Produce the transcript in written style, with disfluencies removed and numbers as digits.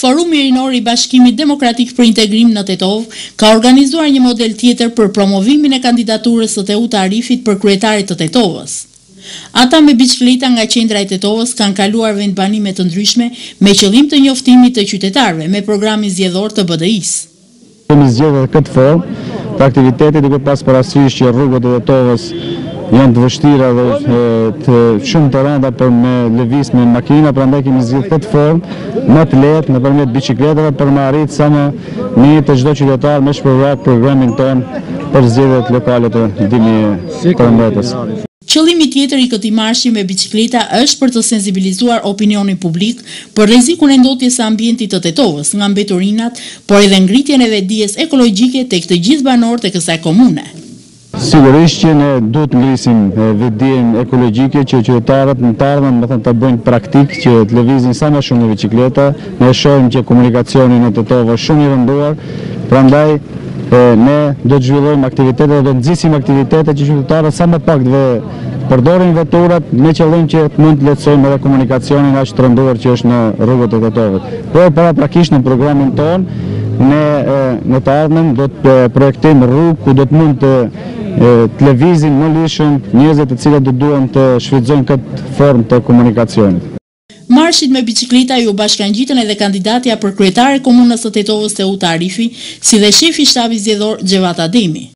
Forumi Rinor i Bashkimit Demokratik për Integrim në Tetov ka organizuar një model tjetër për promovimin e kandidaturës së Teuta Arifit për kryetarit të Tetovës. Ata me biçikleta nga qendra e Tetovës kanë kaluar vendbanime të ndryshme me qëllim të njoftimit të qytetarëve me programin zgjedhor të BDI-s. Kemi zgjedhur këtë formë të aktivitetit duke pas parasysh që rrugët e Tetovës janë të vështira dhe të shumë të rënda për me lëviz me makina, prandaj kemi zgjedhur këtë formë më të lehtë nëpërmjet biçikletave për me arritë sa më mirë të çdo qytetar me shpërfar programin ton për zgjedhjet lokale të 2013-s. Qëllimi tjetër i këtij marshi me biçikleta është për të sensibilizuar opinionin publik për rrezikun e ndotjes së ambientit të Tetovës nga mbeturinat, por edhe ngritjen e vetdijes ekologjike tek të gjithë banorët e kësaj komune. Sigurisht që ne duhet ngrisim vetdijen ekologjike që qytetarët në të ardhmen të bëjnë praktik që të lëvizin sa më shumë me bicikleta. Ne shohim që komunikacioni në Tetovë është shumë i rënduar, prandaj ne do të zhvillojmë aktivitete, do të nxisim aktivitete që qytetarët sa më pak të përdorin veturat me qëllim që të mund të lehtësojmë edhe komunikacionin aq të rënduar që është në rrugët e Tetovës. Por paraprakisht në programin ton ne në të ardhmen do të projektojmë rrugë ku do të mund të lëvizin më lishëm njerëzit të cilët do duan të shfrytëzojnë këtë formë të komunikacionit. Marshit me bicikleta ju bashkangjitën edhe kandidatja për kryetar e komunës së Tetovës Teuta Arifi, si dhe shefi i shtabit zgjedhor Xhevat Ademi.